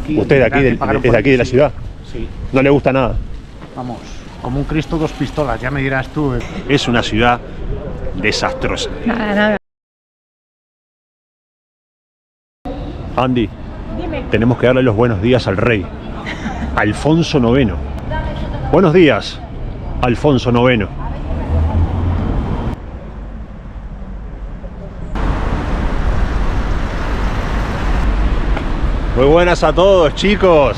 aquí. ¿Usted es de aquí de la ciudad? Sí. ¿No le gusta nada? Vamos, como un Cristo dos pistolas, ya me dirás tú. Es una ciudad desastrosa. Nada. Andy, Dime. tenemos que darle los buenos días al rey, Alfonso IX. Buenos días, Alfonso IX. Muy buenas a todos, chicos.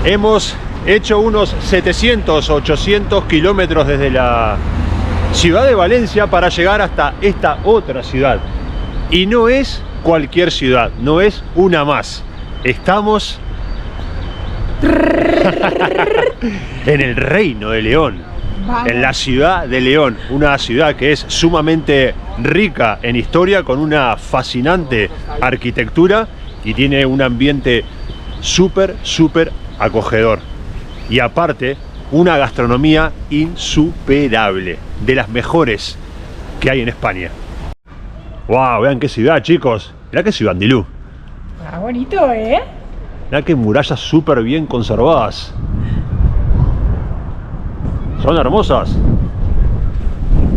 Hemos hecho unos 700, 800 kilómetros desde la ciudad de Valencia para llegar hasta esta otra ciudad. Y no es cualquier ciudad, no es una más. Estamos en el Reino de León, en la ciudad de León, una ciudad que es sumamente rica en historia, con una fascinante arquitectura y tiene un ambiente súper acogedor. Y aparte, una gastronomía insuperable, de las mejores que hay en España. ¡Wow! Vean qué ciudad, chicos. Mirá qué ciudad, Andilú. Ah, bonito, ¿eh? Mirá qué murallas súper bien conservadas. Son hermosas.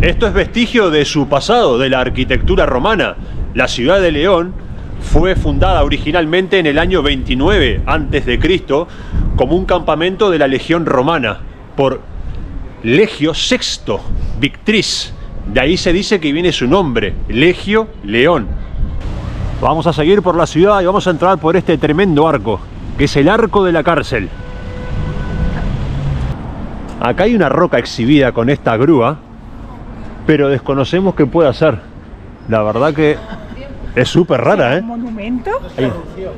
Esto es vestigio de su pasado, de la arquitectura romana. La ciudad de León fue fundada originalmente en el año 29 a.C. como un campamento de la Legión Romana por Legio VI Victris. De ahí se dice que viene su nombre, Legio León. Vamos a seguir por la ciudad y vamos a entrar por este tremendo arco, que es el arco de la cárcel. Acá hay una roca exhibida con esta grúa, pero desconocemos qué puede hacer. La verdad que es súper rara, ¿eh? ¿Un monumento? Es corrupción.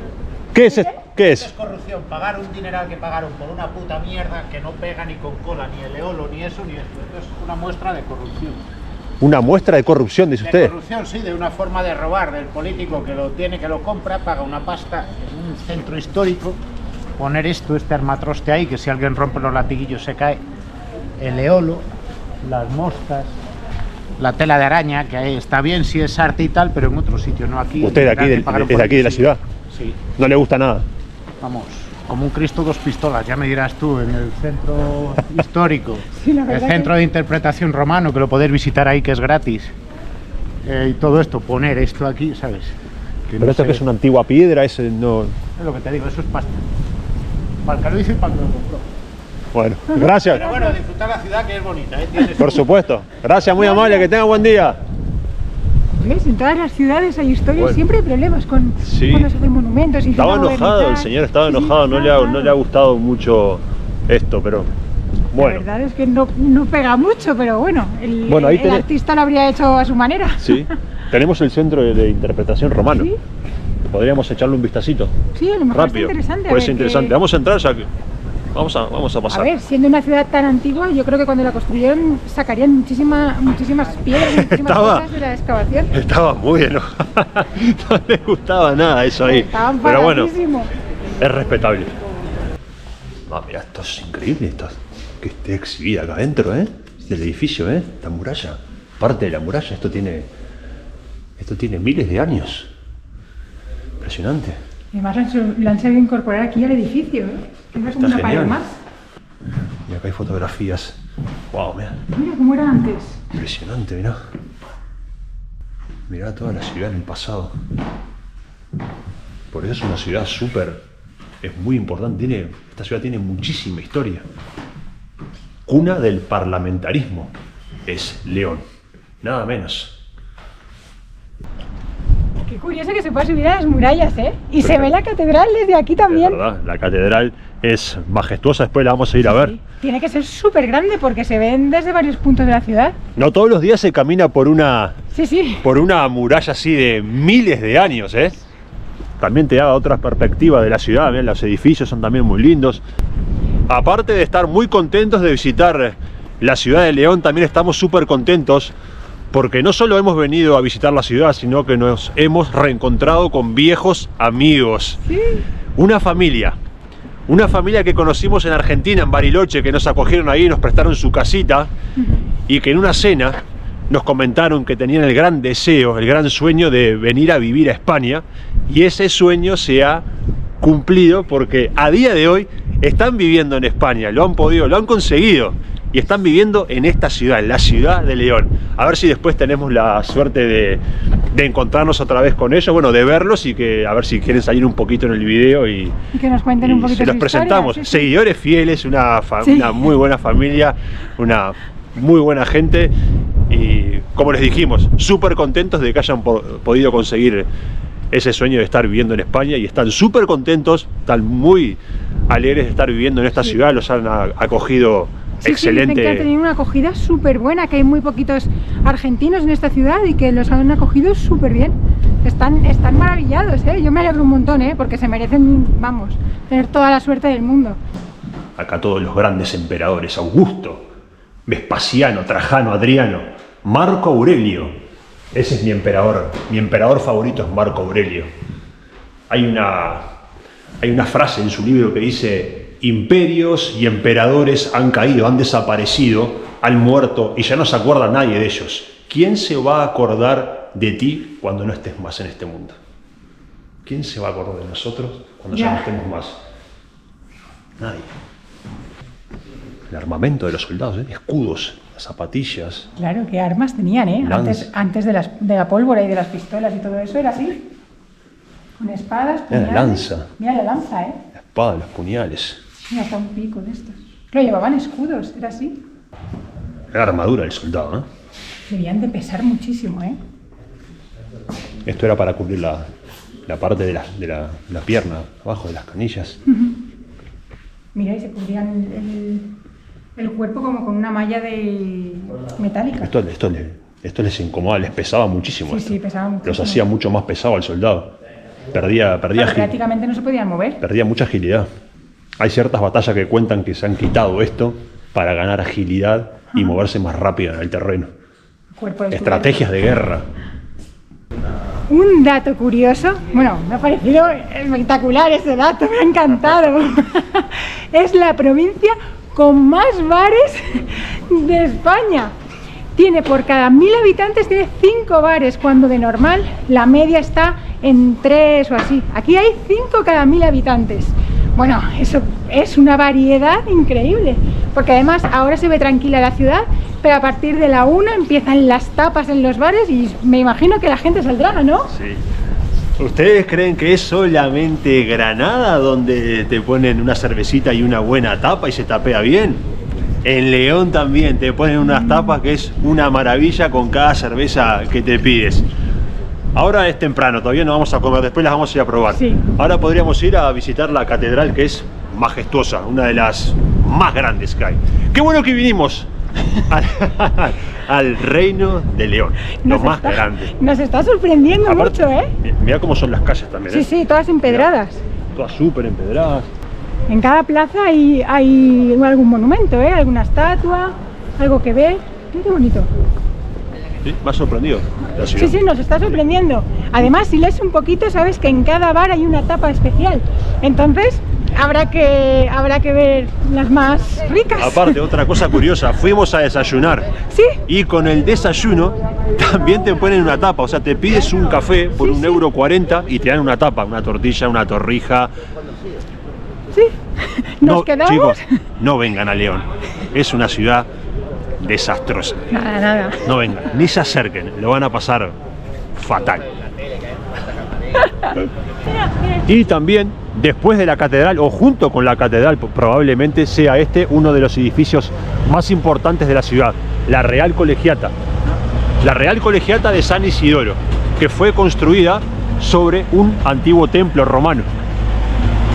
¿Qué es? ¿Qué Es es? corrupción, pagar un dineral que pagaron por una puta mierda que no pega ni con cola, ni el eolo, ni eso, ni esto. Esto es una muestra de corrupción. Una muestra de corrupción, dice De usted. corrupción, sí, de una forma de robar del político que lo tiene, que lo compra, paga una pasta en un centro histórico. Poner esto, este armatroste ahí, que si alguien rompe los latiguillos se cae. El eolo, las moscas, la tela de araña, que ahí está bien si es arte y tal, pero en otro sitio, no aquí. ¿Usted es de aquí de la ciudad? Sí. ¿No le gusta nada? Vamos, como un Cristo dos pistolas, ya me dirás tú, en el centro histórico, Sí, la el verdad centro de interpretación romano, que lo podéis visitar ahí, que es gratis. Y todo esto, poner esto aquí, ¿sabes? Que Pero no esto sé, que es una antigua piedra, ese no... es lo que te digo, eso es pasta. Para el que lo hizo y para el que lo compró. Bueno, gracias. Pero bueno, disfrutar la ciudad, que es bonita, ¿eh? Tiene Por su- supuesto. Gracias, muy amable, que tenga buen día. ¿Ves? En todas las ciudades hay historias, Bueno. siempre hay problemas con Sí. cuando se hacen monumentos. Y Estaba enojado, el señor estaba enojado, no le ha gustado mucho esto, pero La bueno. verdad es que no pega mucho, pero bueno, Bueno, ahí el tenés- artista lo habría hecho a su manera. Sí, tenemos el centro de interpretación romano. Sí. Podríamos echarle un vistacito. Sí, a lo mejor Rápido. está interesante. Puede a ser ver interesante. qué- Vamos a entrar, ya que vamos a A pasar. ver, siendo una ciudad tan antigua, yo creo que cuando la construyeron sacarían muchísimas piedras, muchísimas Estaba- cosas de la excavación. Estaba muy enojado. No le gustaba nada eso ahí. Estaban Pero bueno, paradísimos. es respetable. Mira, esto es increíble, esto que esté exhibida acá adentro, ¿eh? Del edificio, ¿eh? La muralla. Parte de la muralla, esto tiene miles de años. Impresionante. Además lo han sabido incorporar aquí al edificio, ¿eh? Que es como Está una pared genial. más. Y acá hay fotografías. Wow, mira. Mira cómo era antes. Impresionante, mirá. Mirá toda la ciudad en el pasado. Por eso es una ciudad es muy importante. Esta ciudad tiene muchísima historia. Cuna del parlamentarismo es León, nada menos. Qué curioso que se pueda subir a las murallas, ¿eh? Y se Perfecto. ve la catedral desde aquí Es también. verdad, la catedral es majestuosa, después la vamos a ir a ver. Sí. Tiene que ser súper grande porque se ven desde varios puntos de la ciudad. No todos los días se camina por una Sí. muralla así de miles de años, ¿eh? También te da otra perspectiva de la ciudad, ¿ven? Los edificios son también muy lindos. Aparte de estar muy contentos de visitar la ciudad de León, también estamos súper contentos porque no solo hemos venido a visitar la ciudad, sino que nos hemos reencontrado con viejos amigos. Sí. Una familia que conocimos en Argentina, en Bariloche, que nos acogieron ahí, nos prestaron su casita y que en una cena nos comentaron que tenían el gran deseo, el gran sueño de venir a vivir a España, y ese sueño se ha cumplido, porque a día de hoy están viviendo en España, lo han conseguido y están viviendo en esta ciudad, en la ciudad de León. A ver si después tenemos la suerte de encontrarnos otra vez con ellos, bueno, de verlos y que a ver si quieren salir un poquito en el video y que nos cuenten un poquito se los presentamos. Historia, sí, seguidores fieles, una sí. muy buena familia, una muy buena gente y como les dijimos, súper contentos de que hayan podido conseguir ese sueño de estar viviendo en España y están súper contentos, están muy alegres de estar viviendo en esta ciudad, los han acogido excelente. Sí, dicen que han tenido una acogida súper buena, que hay muy poquitos argentinos en esta ciudad y que los han acogido súper bien. Están maravillados, ¿eh? Yo me alegro un montón, ¿eh? Porque se merecen, vamos, tener toda la suerte del mundo. Acá todos los grandes emperadores, Augusto, Vespasiano, Trajano, Adriano, Marco Aurelio. Ese es mi emperador favorito es Marco Aurelio. Hay una frase en su libro que dice: imperios y emperadores han caído, han desaparecido, han muerto y ya no se acuerda nadie de ellos. ¿Quién se va a acordar de ti cuando no estés más en este mundo? ¿Quién se va a acordar de nosotros cuando ya no estemos más? Nadie. El armamento de los soldados, escudos, zapatillas. Claro, qué armas tenían, ¿eh? Antes de la pólvora y de las pistolas y todo eso era así. Con espadas, puñales. Mira la lanza. Mira la lanza, ¿eh? La espada, los puñales. Mira, hasta un pico de estos. Lo llevaban escudos, era así. La armadura del soldado, ¿eh? Debían de pesar muchísimo, ¿eh? Esto era para cubrir la parte de la pierna, abajo de las canillas. Mira, y se cubrían el cuerpo como con una malla de metálica. Esto les incomodaba, les pesaba muchísimo. Sí, pesaba muchísimo. Los hacía mucho más pesado al soldado. Perdía prácticamente no se podían mover. Perdía mucha agilidad. Hay ciertas batallas que cuentan que se han quitado esto para ganar agilidad y moverse más rápido en el terreno. Estrategias de guerra. Un dato curioso, bueno, me ha parecido espectacular ese dato, me ha encantado. Es la provincia con más bares de España. Tiene por cada 1000 habitantes, tiene 5 bares, cuando de normal la media está en 3 o así. Aquí hay 5 cada 1000 habitantes. Bueno, eso es una variedad increíble, porque además ahora se ve tranquila la ciudad, pero a partir de la 1 empiezan las tapas en los bares y me imagino que la gente saldrá, ¿no? Sí. ¿Ustedes creen que es solamente Granada donde te ponen una cervecita y una buena tapa y se tapea bien? En León también te ponen unas tapas que es una maravilla con cada cerveza que te pides. Ahora es temprano, todavía no vamos a comer, después las vamos a ir a probar. Sí. Ahora podríamos ir a visitar la catedral, que es majestuosa, una de las más grandes que hay. ¡Qué bueno que vinimos! Al Reino de León, lo más grande. Nos está sorprendiendo aparte, mucho, ¿eh? Mira cómo son las calles también, ¿eh? Sí, todas empedradas. Mirá, todas súper empedradas. En cada plaza hay algún monumento, ¿eh? Alguna estatua, algo que ver. Mira qué bonito. Sí, me ha sorprendido la ciudad. Sí, nos está sorprendiendo. Además, si lees un poquito, sabes que en cada bar hay una tapa especial. Entonces, habrá que ver las más ricas. Aparte, otra cosa curiosa, fuimos a desayunar. Sí. Y con el desayuno también te ponen una tapa. O sea, te pides un café por €1,40 y te dan una tapa, una tortilla, una torrija. Sí. ¿Nos quedamos? Chicos, no vengan a León. Es una ciudad desastrosa. Nada. No vengan, ni se acerquen, lo van a pasar fatal. Y también, después de la catedral, o junto con la catedral, probablemente sea uno de los edificios más importantes de la ciudad, la Real Colegiata. La Real Colegiata de San Isidoro, que fue construida sobre un antiguo templo romano.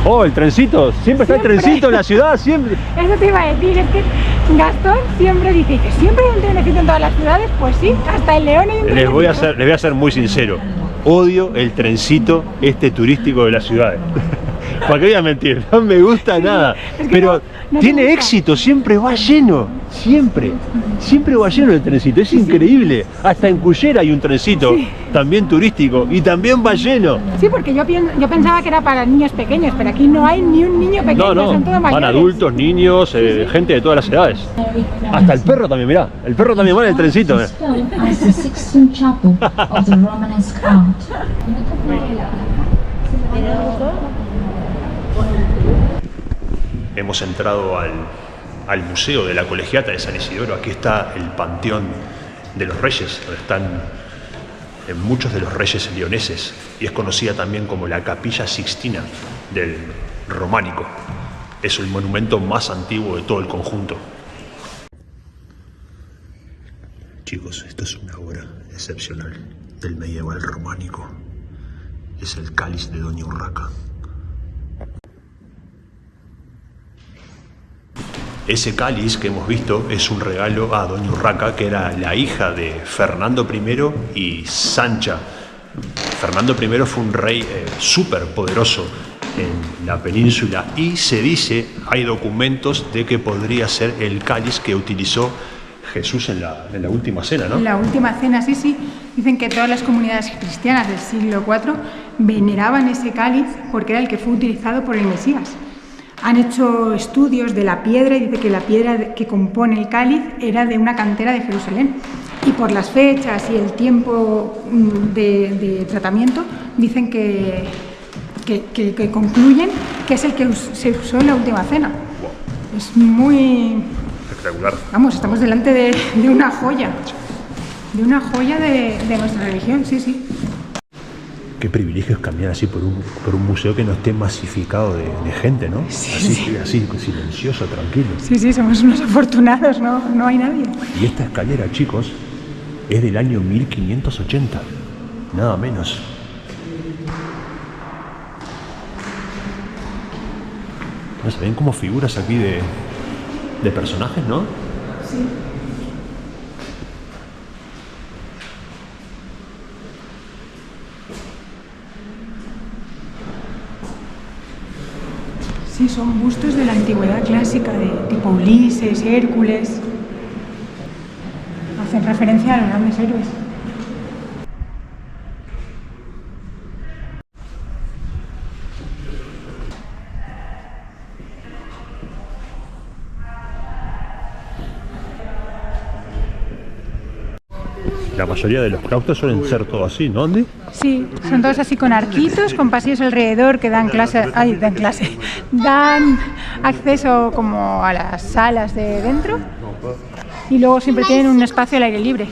Oh, el trencito, siempre está el trencito en la ciudad, siempre. Eso te iba a decir, es que Gastón siempre dice que siempre hay un trenecito en todas las ciudades, pues sí, hasta en León hay un trencito. Les voy a ser muy sincero, odio el trencito turístico de las ciudades. ¿Para qué voy a mentir? No me gusta nada, es que pero no tiene éxito, siempre va lleno, siempre va lleno el trencito, es increíble. Hasta en Cullera hay un trencito, también turístico, y también va lleno. Sí, porque yo pensaba que era para niños pequeños, pero aquí no hay ni un niño pequeño, son todos mayores. Van adultos, niños, gente de todas las edades. Hasta el perro también, mirá, el perro también va en el trencito. Hemos entrado al Museo de la Colegiata de San Isidoro. Aquí está el Panteón de los Reyes, donde están muchos de los reyes leoneses, y es conocida también como la Capilla Sixtina del Románico. Es el monumento más antiguo de todo el conjunto. Chicos, esto es una obra excepcional del medieval románico. Es el cáliz de Doña Urraca. Ese cáliz que hemos visto es un regalo a Doña Urraca, que era la hija de Fernando I y Sancha. Fernando I fue un rey súper poderoso en la península, y se dice, hay documentos de que podría ser el cáliz que utilizó Jesús en la última cena, ¿no? En la última cena, sí, sí. Dicen que todas las comunidades cristianas del siglo IV veneraban ese cáliz porque era el que fue utilizado por el Mesías. Han hecho estudios de la piedra y dice que la piedra que compone el cáliz era de una cantera de Jerusalén. Y por las fechas y el tiempo de tratamiento, dicen que concluyen que es el que se usó en la última cena. Wow. Es muy... espectacular. Vamos, estamos delante de una joya. De una joya de nuestra religión, sí, sí. Qué privilegio es caminar así por un museo que no esté masificado de gente, ¿no? Sí, así, sí. Así, silencioso, tranquilo. Sí, sí, somos unos afortunados, no hay nadie. Y esta escalera, chicos, es del año 1580, nada menos. ¿No se ven como figuras aquí de personajes, no? Sí. Sí, son bustos de la antigüedad clásica, de tipo Ulises, Hércules. Hacen referencia a los grandes héroes. La mayoría de los claustros suelen ser todos así, ¿no, Andy? Sí, son todos así con arquitos, con pasillos alrededor que dan dan acceso como a las salas de dentro, y luego siempre tienen un espacio al aire libre.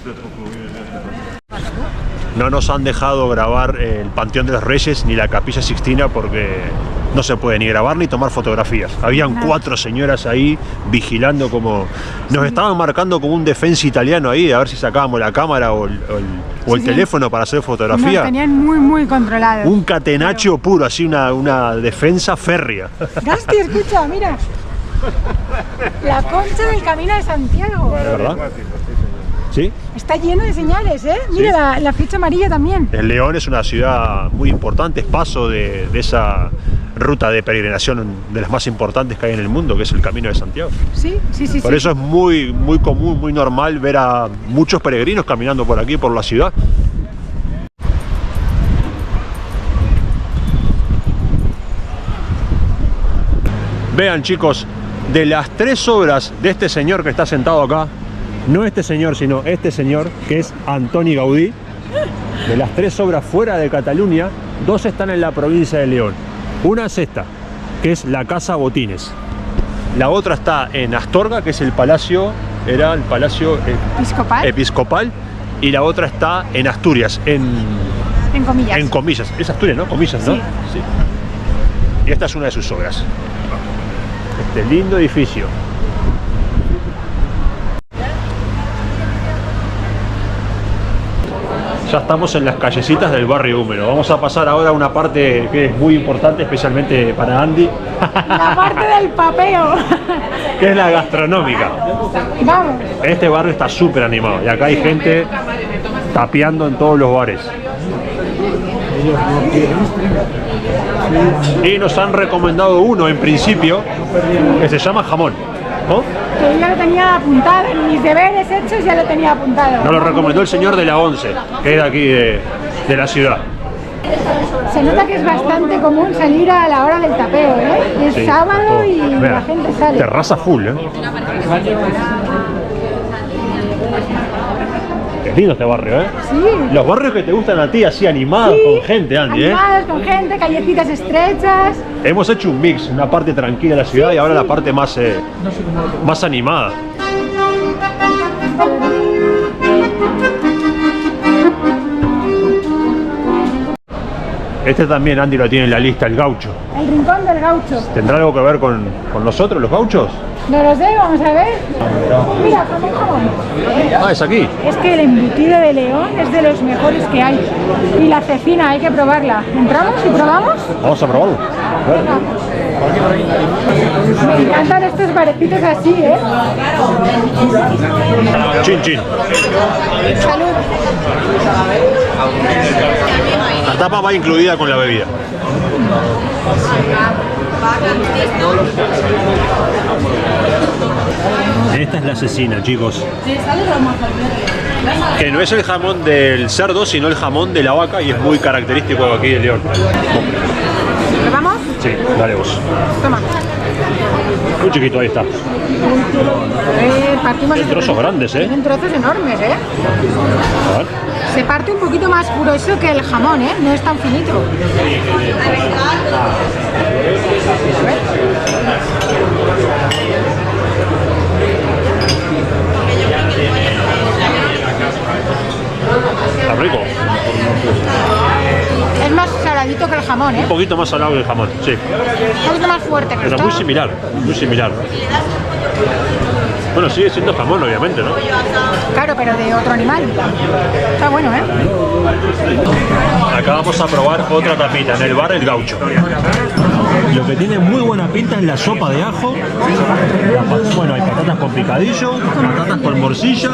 No nos han dejado grabar el Panteón de los Reyes ni la Capilla Sixtina porque no se puede ni grabar ni tomar fotografías. Habían 4 señoras ahí vigilando, como nos estaban marcando como un defensa italiano ahí, a ver si sacábamos la cámara o el teléfono para hacer fotografía. Nos tenían muy controlados. Un catenaccio puro, así una defensa férrea. Gasti, escucha, mira. La concha del Camino de Santiago. ¿De verdad? ¿Sí? Está lleno de señales, ¿eh? Mira, sí. La flecha amarilla también. El León es una ciudad muy importante, es paso de esa ruta de peregrinación de las más importantes que hay en el mundo, que es el Camino de Santiago. Sí. Por eso es muy común, muy normal ver a muchos peregrinos caminando por aquí, por la ciudad. Vean, chicos, de las 3 obras de este señor que está sentado acá, no este señor, sino este señor, que es Antoni Gaudí, de las 3 obras fuera de Cataluña, 2 están en la provincia de León. Una es esta, que es la Casa Botines. La otra está en Astorga, que es el palacio, era el palacio episcopal, y la otra está en Asturias, en comillas. En comillas. Es Asturias, ¿no? Comillas, ¿no? Sí. Sí. Y esta es una de sus obras. Este lindo edificio. Ya estamos en las callecitas del barrio húmedo. Vamos a pasar ahora a una parte que es muy importante, especialmente para Andy. La parte del papeo. Que es la gastronómica. Vamos. Este barrio está súper animado y acá hay gente tapeando en todos los bares. Y nos han recomendado uno en principio que se llama jamón, ¿no? Que ya lo tenía apuntado, en mis deberes hechos ya lo tenía apuntado. Nos lo recomendó el señor de la 11, que es de aquí de la ciudad. Se nota que es bastante común salir a la hora del tapeo, ¿eh? Es Sí, sábado y Mira, la gente sale. terraza full, ¿eh? Es lindo este barrio, ¿eh? Sí. Los barrios que te gustan a ti, así animados, Sí, con gente, Andy, animados, con gente, callecitas estrechas. Hemos hecho un mix, una parte tranquila de la ciudad y ahora la parte más, más animada. Este también Andy lo tiene en la lista, el gaucho. El rincón del gaucho. ¿Tendrá algo que ver con nosotros, los gauchos? No lo sé, vamos a ver. Mira, jamón. Ah, es aquí. Es que el embutido de León es de los mejores que hay. Y la cecina, hay que probarla. ¿Entramos y probamos? Vamos a probarlo. Me encantan estos barecitos así, ¿eh? Chin, chin. Salud. La tapa va incluida con la bebida. Esta es la cecina, chicos. Que no es el jamón del cerdo, sino el jamón de la vaca y es muy característico aquí de León. ¿Probamos? Sí, dale vos. Toma. Muy chiquito, ahí está. Partimos Hay trozos grandes, ¿eh? Tienen trozos enormes, ¿eh? A ver. Se parte un poquito más grueso que el jamón, ¿eh? No es tan finito. Está rico. Es más saladito que el jamón, ¿eh? Un poquito más salado que el jamón, sí. Un poquito más fuerte que Pero esto. muy similar, muy similar. Bueno, sigue siendo jamón, obviamente, ¿no? Claro, pero de otro animal. Está bueno, ¿eh? Acá vamos a probar otra tapita en el bar El Gaucho. Lo que tiene muy buena pinta es la sopa de ajo. Bueno, hay patatas con picadillo, patatas con morcilla.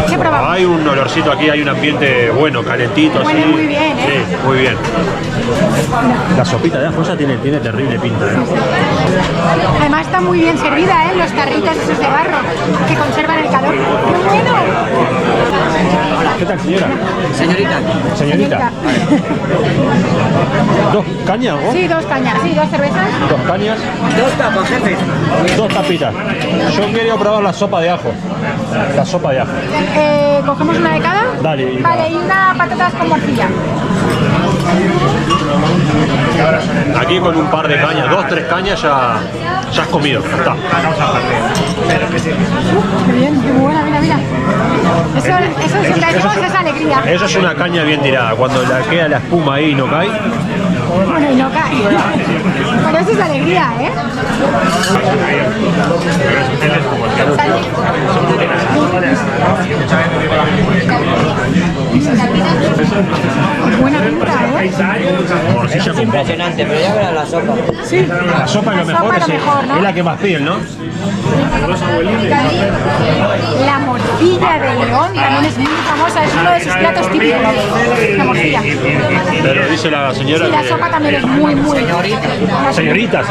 ¿Qué probamos? Hay un olorcito aquí, hay un ambiente bueno, calentito, Huele así. muy bien, ¿eh? Sí, muy bien. La sopita de ajo esa tiene terrible pinta, ¿eh? Además está muy bien servida, ¿eh? Los tarritos esos de barro que conservan el calor. ¡Qué bueno! ¿Qué tal, señora? Señorita. Señorita. ¿Dos cañas o? Sí, dos cañas, sí, dos cervezas. Dos cañas, Dos tapas, jefe. dos tapitas. Yo quería probar la sopa de ajo. La sopa de ajo. ¿Cogemos una de cada? Dale. Vale, y una patatas con morcilla. Aquí con un par de cañas, 2, 3 cañas ya has comido. Ya está. Qué bien, qué buena, mira. Eso siempre decimos, es alegría. Eso es una caña bien tirada. Cuando la queda la espuma ahí y no cae. Bueno, y no cae. Pero eso es alegría, ¿eh? Buena pinta, ¿eh? Morcilla con papa. Impresionante, pero ya verás la sopa. Sí. La sopa es lo mejor, es lo mejor, ¿no? es la que más piden, ¿no? La morcilla de León también es muy famosa, es uno de sus platos típicos. La morcilla. Pero dice la señora Y la que... sopa también es muy. Señorita.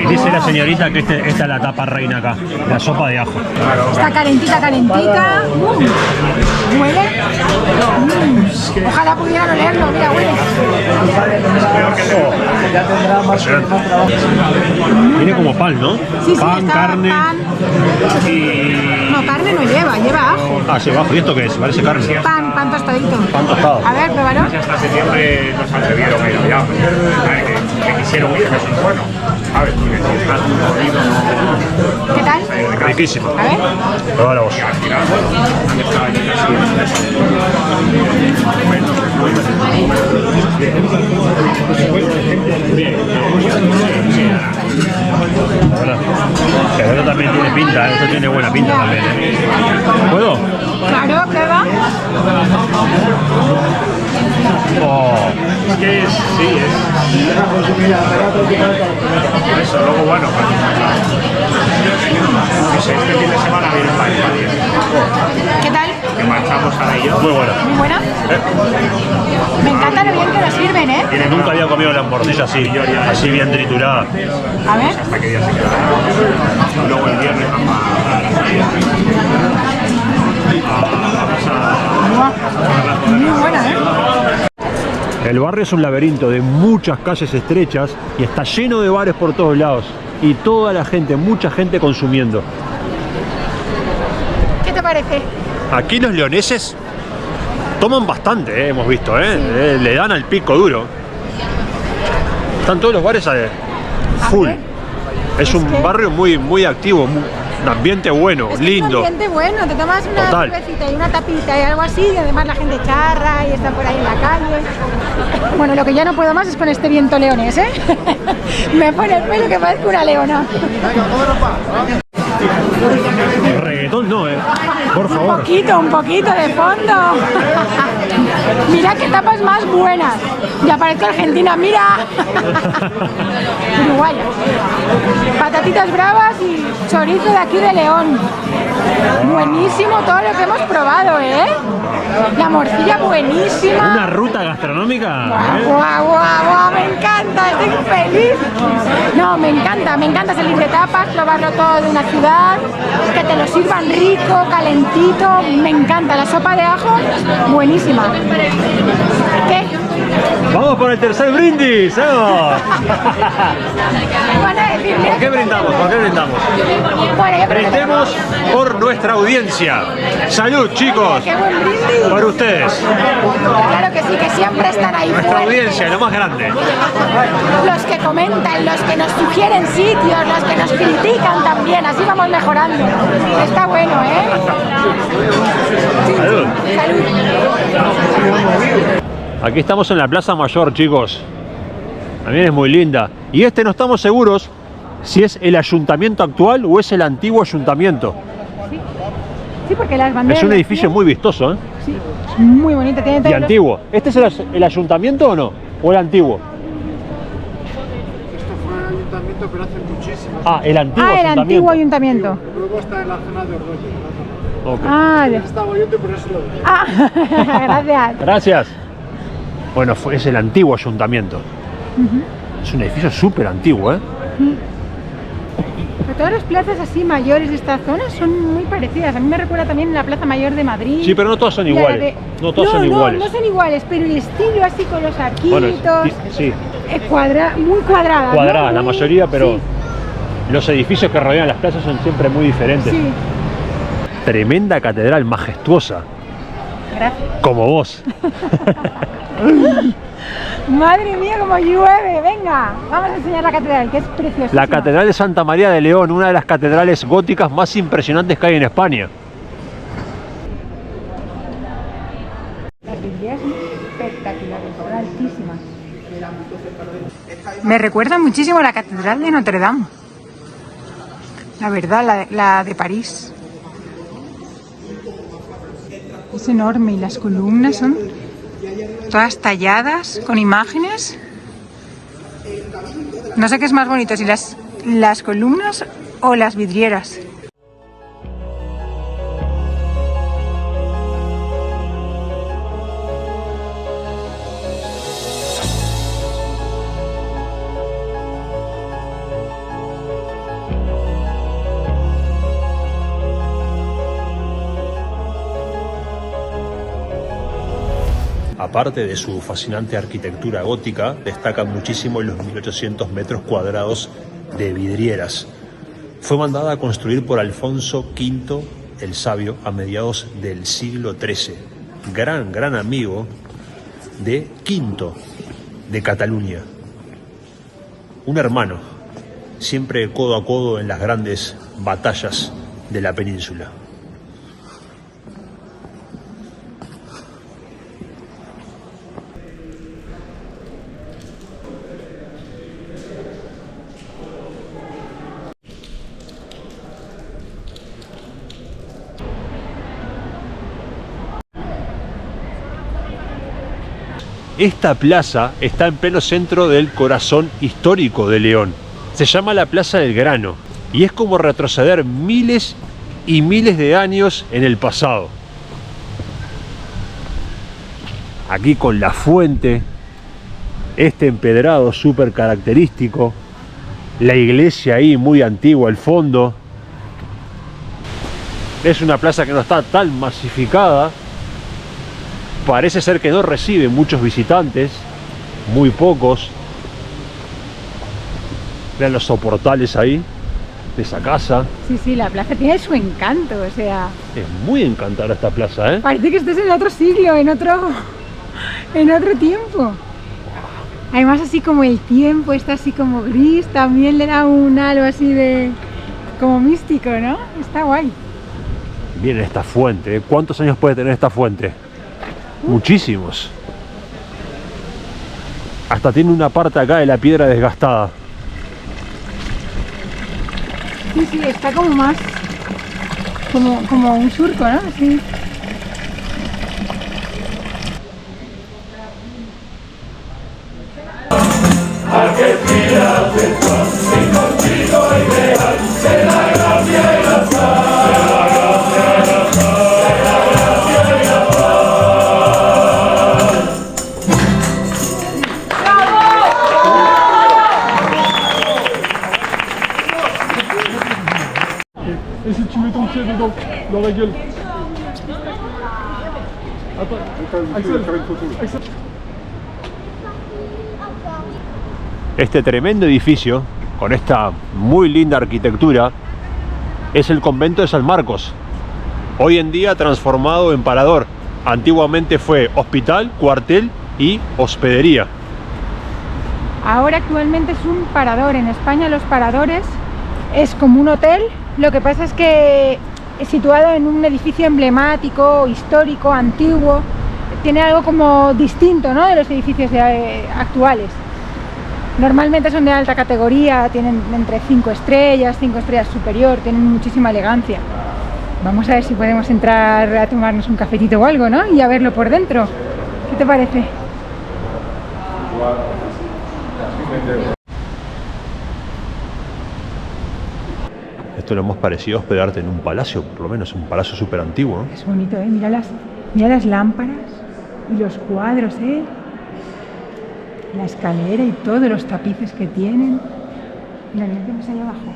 Dice la señorita que esta es la tapa reina acá, la sopa de ajo. Está calentita. ¿Huele? Ojalá pudieran olerlo, mira, huele. Tiene como pan, ¿no? Sí, pan, está carne. pan. Y... No, carne no lleva ajo. Ah, sí, ajo. ¿Y esto qué es? Parece carne. Pan tostadito. Pan tostado. A ver, pruébalo. Hasta septiembre no se atrevieron a ir allá. Que quisieron ir, que son buenos. ¿Sabes? Porque si estás jodido, no. ¿Qué tal? Riquísimo. A ver. Pruébala vos. Al final, han estado allí casi. Bueno, pero esto también tiene pinta, esto tiene buena pinta también. ¿Puedo? Claro, prueba. Oh, Es que es, sí, es. Eso, luego bueno, no sé, este fin de semana viene para España. ¿Qué tal? Que marchamos a ello. muy buena. Muy buena. Me encanta lo bien que lo sirven, ¿eh? Nunca había comido las morcillas así bien trituradas. A ver. Hasta que día se quedará. Luego el viernes vamos Muy buena, ¿eh? El barrio es un laberinto de muchas calles estrechas y está lleno de bares por todos lados. y toda la gente, mucha gente consumiendo. ¿Qué te parece? Aquí los leoneses toman bastante, hemos visto, le dan al pico duro. Están todos los bares full. Es un barrio muy activo, un ambiente bueno, Es lindo. un ambiente bueno, te tomas una Total. cervecita y una tapita y algo así, y además la gente charra y está por ahí en la calle. Bueno, lo que ya no puedo más es con este viento leones, ¿eh? Me pone el pelo que parezco una leona. Reggaetón no, por favor. Un poquito de fondo. Mira qué tapas más buenas. Ya parezco argentina, mira. Uruguaya. Patatitas bravas y chorizo de aquí de León. Buenísimo todo lo que hemos probado, ¿eh? La morcilla buenísima. Una ruta gastronómica. Guau, me encanta, estoy feliz. No, me encanta salir de tapas, probarlo todo de una ciudad, que te lo sirvan rico, calentito, me encanta. La sopa de ajo, buenísima. ¿Qué? Vamos por el tercer brindis. ¡Vamos! Van a decir, mira ¿Por qué brindamos? ¿Por qué brindamos? Bueno, yo creo que Brindemos por nuestra audiencia. Salud, chicos. qué buen brindis. Por ustedes. Claro que sí, que siempre están ahí Nuestra fuertes. audiencia, lo más grande. Los que comentan, los que nos sugieren sitios, los que nos critican también, así vamos mejorando. Está bueno, ¿eh? Salud. Salud. Aquí estamos en la Plaza Mayor, chicos. También es muy linda. Y no estamos seguros si es el ayuntamiento actual o es el antiguo ayuntamiento. Sí, porque las banderas... Es un edificio muy vistoso, ¿eh? Sí, muy bonito. Tiene Y todos los- antiguo. ¿Este es el ayuntamiento o no? ¿O el antiguo? Esto fue el ayuntamiento, pero hace muchísimo. Ah, el antiguo Ah, el ayuntamiento. antiguo ayuntamiento. Luego está en la zona de Ordoño. Ok. Ah, Estaba oyendo, por eso lo dije. gracias. Gracias. Bueno, es el antiguo ayuntamiento. Es un edificio súper antiguo, ¿eh? Pero todas las plazas así mayores de esta zona son muy parecidas. A mí me recuerda también la Plaza Mayor de Madrid. Sí, pero no todas son Y a la iguales. de- No todas son iguales. No son iguales, pero el estilo así con los arquitos, Bueno, sí, muy cuadradas. ¿no? cuadradas la Muy- mayoría, pero sí, los edificios que rodean las plazas son siempre muy diferentes. sí. Tremenda catedral, majestuosa, Gracias. como vos. Madre mía, como llueve. Venga, vamos a enseñar la catedral, que es preciosa. La Catedral de Santa María de León, una de las catedrales góticas más impresionantes que hay en España. Las vidrieras son espectaculares, son altísimas. Me recuerda muchísimo a la Catedral de Notre Dame. La verdad, la de París. Es enorme y las columnas son todas talladas con imágenes. No sé qué es más bonito, si las columnas o las vidrieras. Aparte de su fascinante arquitectura gótica, destacan muchísimo los 1800 metros cuadrados de vidrieras. Fue mandada a construir por Alfonso V el Sabio a mediados del siglo XIII. Gran amigo de Quinto de Cataluña. Un hermano, siempre codo a codo en las grandes batallas de la península. Esta plaza está en pleno centro del corazón histórico de León. Se llama la Plaza del Grano y es como retroceder miles y miles de años en el pasado. Aquí con la fuente, este empedrado súper característico, la iglesia ahí muy antigua al fondo. Es una plaza que no está tan masificada. Parece ser que no recibe muchos visitantes, muy pocos. Vean los soportales ahí de esa casa. Sí, sí, la plaza tiene su encanto, o sea, Es muy encantadora esta plaza, ¿eh? parece que estés en otro siglo, en otro tiempo. Además, así como el tiempo está así como gris, también le da un halo así de como místico, ¿no? Está guay. Miren esta fuente, ¿eh? ¿Cuántos años puede tener esta fuente? Muchísimos. Hasta tiene una parte acá de la piedra desgastada. Sí, sí, está como más como un surco, ¿no? Sí. Et si tu mets ton pied dedans, dans la gueule. Axel, Axel. Este tremendo edificio, con esta muy linda arquitectura, es el convento de San Marcos. Hoy en día transformado en parador. Antiguamente fue hospital, cuartel y hospedería. Ahora actualmente es un parador. En España los paradores es como un hotel, lo que pasa es que es situado en un edificio emblemático, histórico, antiguo. Tiene algo como distinto, ¿no?, de los edificios actuales. Normalmente son de alta categoría, tienen entre 5 estrellas, 5 estrellas superior, tienen muchísima elegancia. Vamos a ver si podemos entrar a tomarnos un cafetito o algo, ¿no? Y a verlo por dentro. ¿Qué te parece? Esto es lo más parecido a hospedarte en un palacio, por lo menos un palacio súper antiguo, ¿no? Es bonito, ¿eh? Mira las lámparas y los cuadros, ¿eh? La escalera y todos los tapices que tienen. Mira, mira que más allá abajo.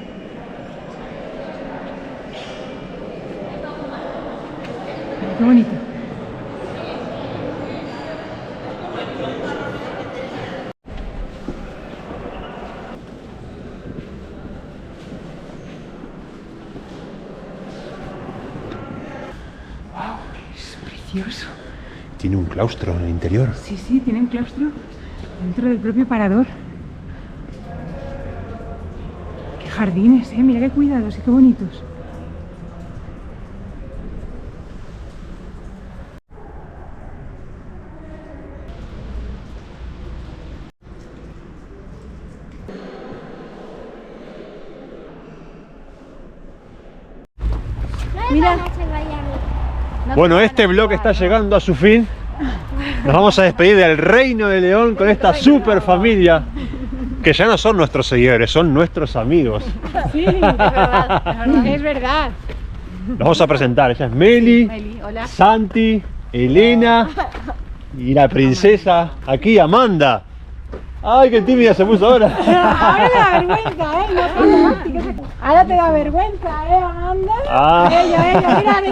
Mira, qué bonito. Wow, es precioso. Tiene un claustro en el interior. Sí, sí, tiene un claustro dentro del propio parador. Qué jardines, mira qué cuidados y qué bonitos. Mira. Bueno, este vlog está llegando a su fin. Nos vamos a despedir del Reino de León con esta super familia, que ya no son nuestros seguidores, son nuestros amigos. Sí, es verdad, es verdad. Los vamos a presentar. Ella es Meli, Hola. Santi, Elena y la princesa aquí, Amanda. Ay, qué tímida se puso ahora. Ahora te da vergüenza, ahora te da vergüenza, Amanda. Ah. Ella, mira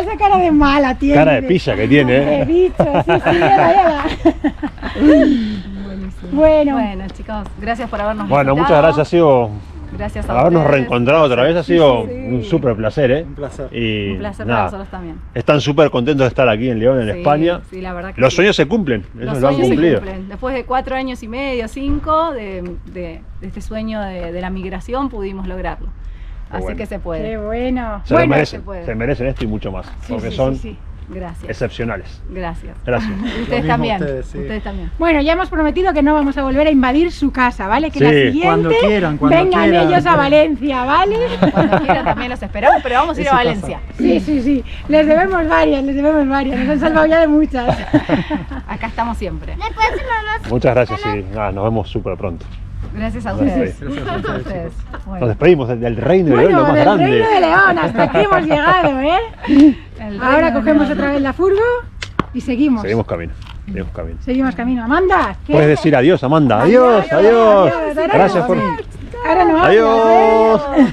esa cara de mala tiene. Cara de pilla que tiene, De bicho, sí, mira. Bueno, chicos, gracias por habernos Bueno, visitado. muchas gracias, ha sido Gracias a habernos ustedes. reencontrado otra vez, ha sido sí. un súper placer, ¿eh? Un placer. Y Un placer nada, para nosotros también. están súper contentos de estar aquí en León, en Sí, España. sí, la verdad que Los sí. sueños se cumplen, Los eso lo han sueños se cumplido. cumplen. Después de 4 años y medio, 5 de este sueño de la migración pudimos lograrlo. Así bueno. que se puede. qué bueno. Se lo Bueno, merecen, se puede. se merecen esto y mucho más, sí, porque sí, son sí. Gracias. excepcionales. Gracias. Gracias. Ustedes mismo también. ustedes, sí. Ustedes también. Bueno, ya hemos prometido que no vamos a volver a invadir su casa, ¿vale? Que Sí. la siguiente Cuando quieran, cuando vengan quieran. ellos a Valencia, ¿vale? Cuando quieran también los esperamos, pero vamos a ir a Valencia. Sí. Les debemos varias. Nos han salvado ya de muchas. Acá estamos siempre. Muchas gracias y nada, nos vemos súper pronto. Gracias a Nos ustedes. despedimos. A ustedes. Bueno, Nos despedimos del Reino de León, Bueno, lo más del grande. Reino de León, hasta aquí hemos llegado, ¿eh? el Ahora reino de cogemos León. otra vez la furgo y seguimos. Seguimos camino, seguimos camino. Seguimos camino. Amanda, ¿qué? Puedes decir adiós, Amanda. Adiós, Adiós, adiós. adiós. Gracias por... Ahora no hablas, Adiós. ¿eh?